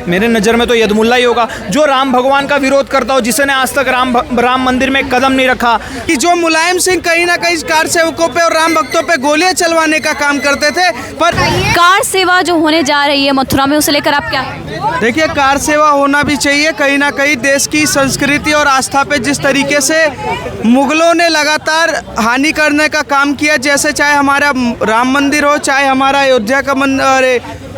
मेरे नज़र में तो यदमुल्ला ही होगा, जो राम भगवान का विरोध करता हो, जिसने आज तक राम मंदिर में कदम नहीं रखा। कि जो मुलायम सिंह कहीं ना कहीं कार सेवकों पे और राम भक्तों पे गोलियां चलवाने का काम करते थे, पर कार सेवा जो होने जा रही है मथुरा में, उसे लेकर आप क्या? देखिए, कार सेवा होना भी चाहिए। कहीं ना कहीं देश की संस्कृति और आस्था पे जिस तरीके से मुगलों ने लगातार हानि करने का काम किया, जैसे चाहे हमारा राम मंदिर हो, चाहे हमारा अयोध्या का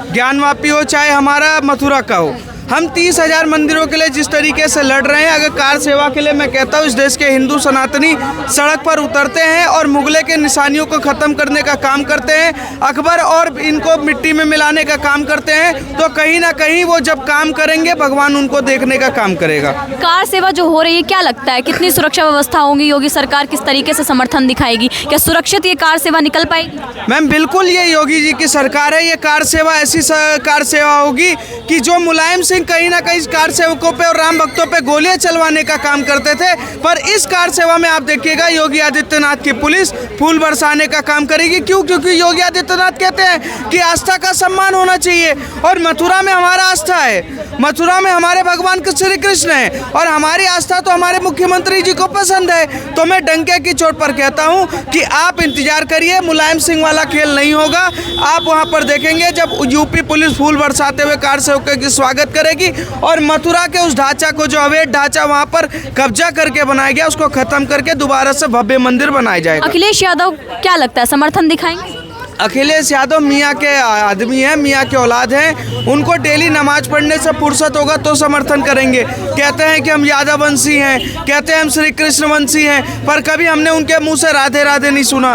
ज्ञानवापी हो, चाहे हमारा मथुरा का हो, हम 30,000 मंदिरों के लिए जिस तरीके से लड़ रहे हैं, अगर कार सेवा के लिए मैं कहता हूँ इस देश के हिंदू सनातनी सड़क पर उतरते हैं और मुगले के निशानियों को ख़त्म करने का काम करते हैं, अकबर और इनको मिट्टी में मिलाने का काम करते हैं, तो कहीं ना कहीं वो जब काम करेंगे भगवान उनको देखने का काम करेगा। कार सेवा जो हो रही है, क्या लगता है कितनी सुरक्षा व्यवस्था होगी? योगी सरकार किस तरीके से समर्थन दिखाएगी? क्या सुरक्षित ये कार सेवा निकल पाएगी? मैम बिल्कुल, ये योगी जी की सरकार है। ये कार सेवा ऐसी कार सेवा होगी कि जो मुलायम सिंह कहीं ना कहीं कार सेवकों पे और राम भक्तों पे गोलियां चलवाने का काम करते थे, पर इस कार सेवा में आप देखिएगा योगी आदित्यनाथ की पुलिस फूल बरसाने का काम करेगी। क्यों? क्योंकि योगी आदित्यनाथ कहते हैं कि आस्था का सम्मान होना चाहिए, और मथुरा में हमारा आस्था है, मथुरा में हमारे भगवान श्री कृष्ण है, और हमारी आस्था तो हमारे मुख्यमंत्री जी को पसंद है। तो मैं डंके की चोट पर कहता हूँ कि आप इंतजार करिए, मुलायम सिंह वाला खेल नहीं होगा। आप वहाँ पर देखेंगे जब यूपी पुलिस फूल बरसाते हुए कार सेवकों की स्वागत करेगी, और मथुरा के उस ढांचा को, जो अवैध ढांचा वहाँ पर कब्जा करके बनाया गया, उसको खत्म करके दोबारा से भव्य मंदिर बनाया जाएगा। अखिलेश यादव क्या लगता है समर्थन दिखाएंगे? अखिलेश यादव मियाँ के आदमी हैं, मियाँ के औलाद हैं, उनको डेली नमाज पढ़ने से फुर्सत होगा तो समर्थन करेंगे। कहते हैं कि हम यादव वंशी हैं, कहते हैं हम श्री कृष्ण वंशी हैं, पर कभी हमने उनके मुंह से राधे राधे नहीं सुना,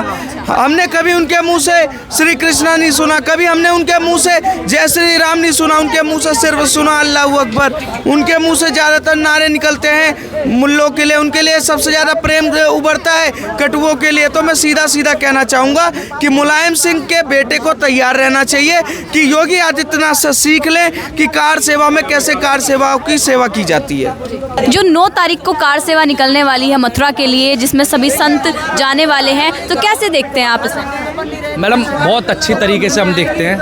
हमने कभी उनके मुंह से श्री कृष्णा नहीं सुना, कभी हमने उनके मुंह से जय श्री राम नहीं सुना, उनके मुंह से सिर्फ सुना अल्लाह अकबर। उनके मुंह से ज़्यादातर नारे निकलते हैं मुल्लों के लिए, उनके लिए सबसे ज़्यादा प्रेम उभरता है कटुओं के लिए। तो मैं सीधा सीधा कहना चाहूँगा कि मुलायम सिंह के बेटे को तैयार रहना चाहिए कि योगी आदित्यनाथ से सीख लें कि कार सेवा में कैसे कार सेवाओं की सेवा की जाती है। जो 9 तारीख को कार सेवा निकलने वाली है मथुरा के लिए, जिसमें सभी संत जाने वाले हैं, तो कैसे देखते हैं आप इसे? मैडम बहुत अच्छी तरीके से हम देखते हैं,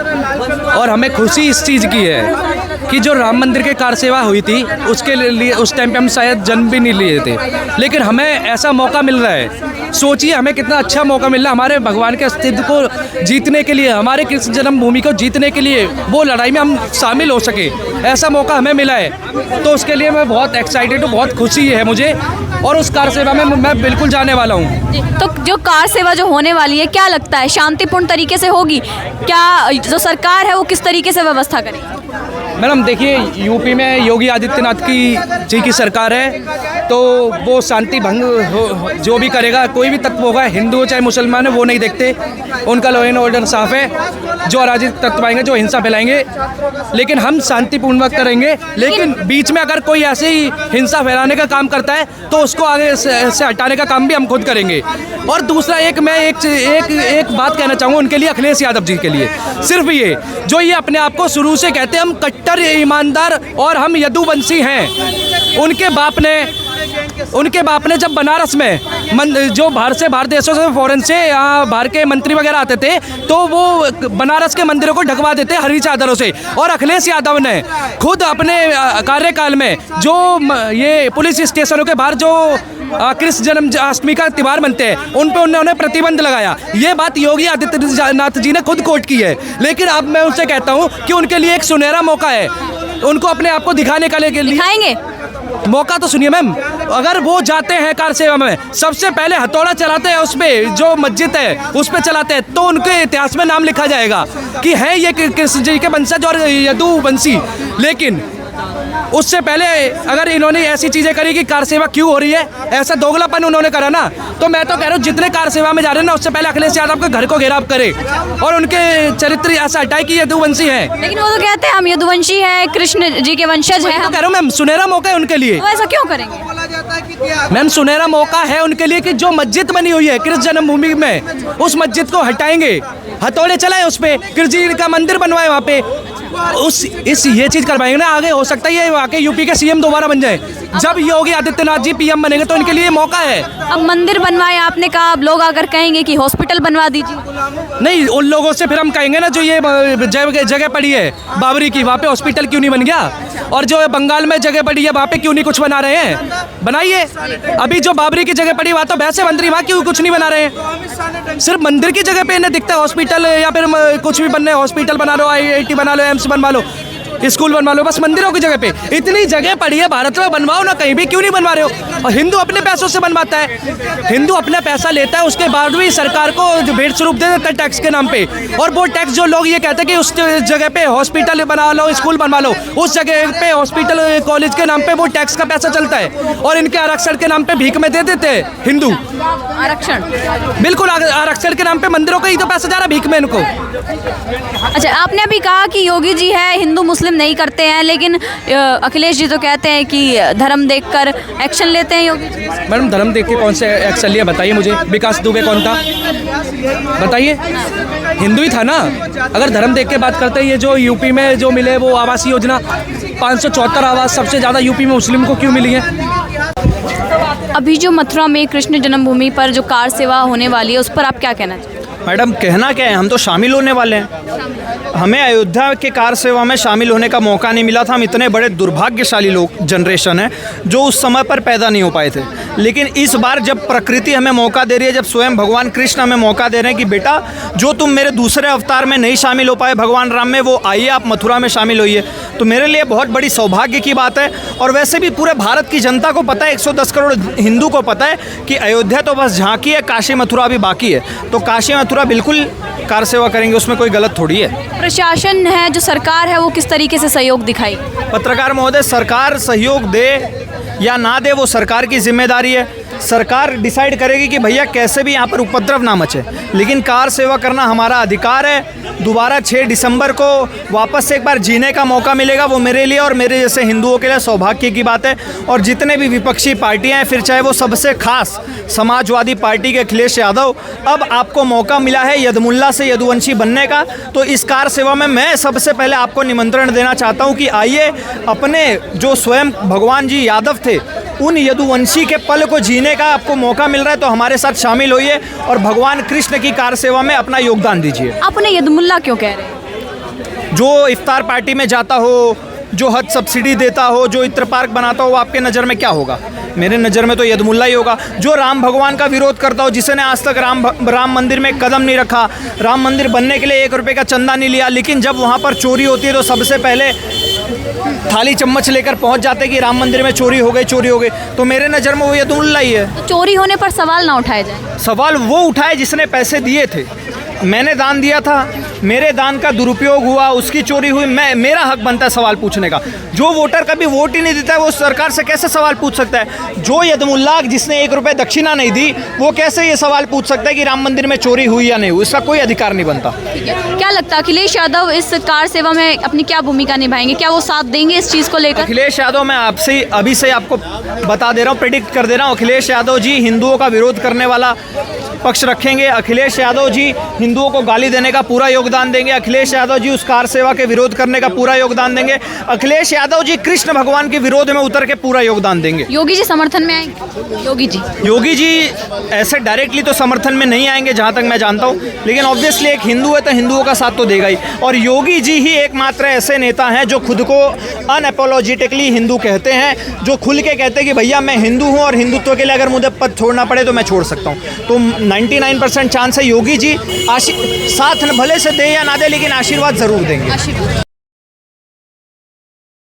और हमें खुशी इस चीज़ की है कि जो राम मंदिर के कार सेवा हुई थी उसके लिए उस टाइम पे हम शायद जन्म भी नहीं लिए थे, लेकिन हमें ऐसा मौका मिल रहा है। सोचिए हमें कितना अच्छा मौका मिल रहा है हमारे भगवान के अस्तित्व को जीतने के लिए, हमारे कृष्ण जन्मभूमि को जीतने के लिए, वो लड़ाई में हम शामिल हो सके, ऐसा मौका हमें मिला है। तो उसके लिए मैं बहुत एक्साइटेड हूँ, बहुत खुशी है मुझे, और उस कार सेवा में मैं बिल्कुल जाने वाला हूँ। तो जो कार सेवा जो होने वाली है, क्या लगता है शांतिपूर्ण तरीके से होगी? क्या जो सरकार है वो किस तरीके से व्यवस्था करेगी? मैडम देखिए, यूपी में योगी आदित्यनाथ जी की सरकार है, तो वो शांति भंग जो भी करेगा, कोई भी तत्व होगा, हिंदू हो चाहे मुसलमान है, वो नहीं देखते। उनका लॉ एंड ऑर्डर साफ है। जो अराजक तत्व आएंगे, जो हिंसा फैलाएंगे, लेकिन हम शांतिपूर्वक करेंगे। लेकिन बीच में अगर कोई ऐसे ही हिंसा फैलाने का काम करता है तो उसको आगे से हटाने का काम भी हम खुद करेंगे। और दूसरा एक बात कहना चाहूँगा उनके लिए, अखिलेश यादव जी के लिए, सिर्फ ये जो ये अपने आप को शुरू से कहते हैं हम कट्टर ईमानदार और हम यदुवंशी हैं, उनके बाप ने जब बनारस में जो बाहर देशों से फॉरेन से यहाँ बाहर के मंत्री वगैरह आते थे, तो वो बनारस के मंदिरों को ढकवा देते हरी चादरों से। और अखिलेश यादव ने खुद अपने कार्यकाल में जो ये पुलिस स्टेशनों के बाहर जो कृष्ण जन्माष्टमी का त्योहार मनते हैं, उन पे उन्होंने प्रतिबंध लगाया। ये बात योगी आदित्यनाथ जी ने खुद कोट की है। लेकिन अब मैं उनसे कहता हूँ कि उनके लिए एक सुनहरा मौका है, उनको अपने आप को दिखाने का दिखाएंगे मौका। तो सुनिए मैम, अगर वो जाते हैं कार सेवा में, सबसे पहले हथौड़ा चलाते हैं उस पर, जो मस्जिद है उस पर चलाते हैं, तो उनके इतिहास में नाम लिखा जाएगा कि है ये कृष्ण जी के वंशज और यदुवंशी। लेकिन उससे पहले अगर इन्होंने ऐसी चीज़ें करी कि कार सेवा क्यों हो रही है, ऐसा दोगलापन उन्होंने करा ना, तो मैं तो कह रहा हूँ जितने कार सेवा में जा रहे हैं ना, उससे पहले अखिलेश यादव के घर को घेराव करे और उनके चरित्र ऐसा हटाए कि यदुवंशी है। लेकिन वो तो कहते हैं हम यदुवंशी हैं, कृष्ण जी के वंशज हैं। तो कह रहा हूँ मैम, सुनहरा मौका है उनके लिए। तो ऐसा क्यों करेंगे? मैम सुनहरा मौका है उनके लिए कि जो मस्जिद बनी हुई है कृष्ण जन्मभूमि में, उस मस्जिद को हटाएंगे हथौड़े चलाए उस पे, कृष्ण जी का मंदिर बनवाए वहाँ पे, ये चीज करवाएंगे ना। आगे हो सकता है ये वाकई यूपी के सीएम दोबारा बन जाए। जब योगी आदित्यनाथ जी पीएम बनेंगे तो इनके लिए मौका है। अब मंदिर बनवाए आपने कहा, अब लोग अगर कहेंगे कि हॉस्पिटल बनवा दीजिए, नहीं, उन लोगों से फिर हम कहेंगे ना जो ये जगह पड़ी है बाबरी की, वहाँ पे हॉस्पिटल क्यों नहीं बन गया? और जो बंगाल में जगह पड़ी है वहाँ पे क्यों नहीं कुछ बना रहे हैं? बनाइए। अभी जो बाबरी की जगह पड़ी वहाँ तो वैसे मंत्री, वहाँ क्यों कुछ नहीं बना रहे हैं? सिर्फ मंदिर की जगह पे इन्हें दिखता है हॉस्पिटल, या फिर कुछ भी बनने, हॉस्पिटल बना लो, IIT बना लो, एम्स बनवा लो, स्कूल बनवा लो, बस मंदिरों की जगह पे। इतनी जगह पड़ी है भारत में, बनवाओ ना कहीं भी, क्यों नहीं बनवा रहे हो? और हिंदू अपने पैसों से बनवाता है, हिंदू अपना पैसा लेता है, उसके बाद भी सरकार को जो भेंट स्वरूप दे देता है टैक्स के नाम पे। और वो टैक्स जो लोग ये कहते हैं कि उस जगह पे हॉस्पिटल बना लो, स्कूल बनवा लो, उस जगह पे हॉस्पिटल कॉलेज के नाम पे वो टैक्स का पैसा चलता है, और इनके आरक्षण के नाम पे भीख में दे देते हैं हिंदू। आरक्षण, बिल्कुल, आरक्षण के नाम पे मंदिरों का ही तो पैसा जा रहा है भीख में इनको। अच्छा, आपने अभी कहा कि योगी जी है हिंदू मुस्लिम नहीं करते हैं, लेकिन अखिलेश जी तो कहते हैं कि धर्म देखकर एक्शन लेते हैं योगी जी। मैडम, धर्म देख के कौन से एक्शन लिया बताइए मुझे? विकास दुबे कौन था बताइए? हिंदू ही था ना। अगर धर्म देख के बात करते हैं, ये जो यूपी में जो मिले वो आवास योजना, 574 आवास सबसे ज़्यादा यूपी में मुस्लिम को क्यों मिली है? अभी जो मथुरा में कृष्ण जन्मभूमि पर जो कार सेवा होने वाली है, उस पर आप क्या कहना चाहते हैं? मैडम, कहना क्या है, हम तो शामिल होने वाले हैं। हमें अयोध्या के कार सेवा में शामिल होने का मौका नहीं मिला था। हम इतने बड़े दुर्भाग्यशाली लोग, जनरेशन है जो उस समय पर पैदा नहीं हो पाए थे। लेकिन इस बार जब प्रकृति हमें मौका दे रही है, जब स्वयं भगवान कृष्ण हमें मौका दे रहे हैं कि बेटा, जो तुम मेरे दूसरे अवतार में नहीं शामिल हो पाए भगवान राम में, वो आइए आप मथुरा में शामिल होइए, तो मेरे लिए बहुत बड़ी सौभाग्य की बात है। और वैसे भी पूरे भारत की जनता को पता है, 110 करोड़ हिंदू को पता है कि अयोध्या तो बस झांकी है, काशी मथुरा अभी बाकी है। तो काशी मथुरा बिल्कुल कार सेवा करेंगे, उसमें कोई गलत थोड़ी है। प्रशासन है, जो सरकार है, वो किस तरीके से सहयोग दिखाई? पत्रकार महोदय, सरकार सहयोग दे या ना दे वो सरकार की जिम्मेदारी है। सरकार डिसाइड करेगी कि भैया कैसे भी यहाँ पर उपद्रव ना मचे, लेकिन कार सेवा करना हमारा अधिकार है। दोबारा 6 दिसंबर को वापस से एक बार जीने का मौका मिलेगा, वो मेरे लिए और मेरे जैसे हिंदुओं के लिए सौभाग्य की बात है। और जितने भी विपक्षी पार्टियां हैं, फिर चाहे वो सबसे खास समाजवादी पार्टी के अखिलेश यादव, अब आपको मौका मिला है यदुमुल्ला से यदुवंशी बनने का। तो इस कार सेवा में मैं सबसे पहले आपको निमंत्रण देना चाहता हूँ कि आइए, अपने जो स्वयं भगवान जी यादव थे, उन यदुवंशी के पल को जीने का आपको मौका मिल रहा है, तो हमारे साथ शामिल होइए और भगवान कृष्ण की कार सेवा में अपना योगदान दीजिए। आप उन्हें यदुमुल्ला क्यों कह रहे हैं? जो इफ्तार पार्टी में जाता हो, जो हज सब्सिडी देता हो, जो इत्र पार्क बनाता हो, वो आपके नज़र में क्या होगा? मेरे नज़र में तो यदुमुल्ला ही होगा। जो राम भगवान का विरोध करता हो, जिसने आज तक राम मंदिर में कदम नहीं रखा, राम मंदिर बनने के लिए 1 रुपये का चंदा नहीं लिया, लेकिन जब वहाँ पर चोरी होती है तो सबसे पहले थाली चम्मच लेकर पहुँच जाते कि राम मंदिर में चोरी हो गई, तो मेरे नज़र में वो यदुमुल्ला ही है। तो चोरी होने पर सवाल ना उठाए जाए? सवाल वो उठाए जिसने पैसे दिए थे। मैंने दान दिया था, मेरे दान का दुरुपयोग हुआ, उसकी चोरी हुई, मेरा हक बनता है सवाल पूछने का। जो वोटर कभी वोट ही नहीं देता है, वो सरकार से कैसे सवाल पूछ सकता है? जो यदुमुल्ला जिसने 1 रुपये दक्षिणा नहीं दी, वो कैसे ये सवाल पूछ सकता है कि राम मंदिर में चोरी हुई या नहीं हुई? इसका कोई अधिकार नहीं बनता। ठीक है, क्या लगता है अखिलेश यादव इस कार सेवा में अपनी क्या भूमिका निभाएंगे? क्या वो साथ देंगे इस चीज़ को लेकर? अखिलेश यादव, मैं आपसे अभी से आपको बता दे रहा हूँ, प्रेडिक्ट कर दे रहा हूँ, अखिलेश यादव जी हिंदुओं का विरोध करने वाला पक्ष रखेंगे। अखिलेश यादव जी हिंदुओं को गाली देने का पूरा योगदान देंगे। अखिलेश यादव जी उस कार सेवा के विरोध करने का पूरा योगदान देंगे। अखिलेश यादव जी कृष्ण भगवान के विरोध में उतर के पूरा योगदान देंगे। योगी जी समर्थन में आएंगे? योगी जी ऐसे डायरेक्टली तो समर्थन में नहीं आएंगे जहां तक मैं जानता हूं, लेकिन ऑब्वियसली एक हिंदू है तो हिंदुओं का साथ तो देगा ही। और योगी जी ही एकमात्र ऐसे नेता हैं जो खुद को अनअपोलॉजिटिकली हिंदू कहते हैं, जो खुल के कहते हैं कि भैया मैं हिंदू हूं और हिंदुत्व के लिए अगर मुझे पद छोड़ना पड़े तो मैं छोड़ सकता हूं। तो 99% चांस है योगी जी साथ भले से दे या ना दे, लेकिन आशीर्वाद जरूर देंगे।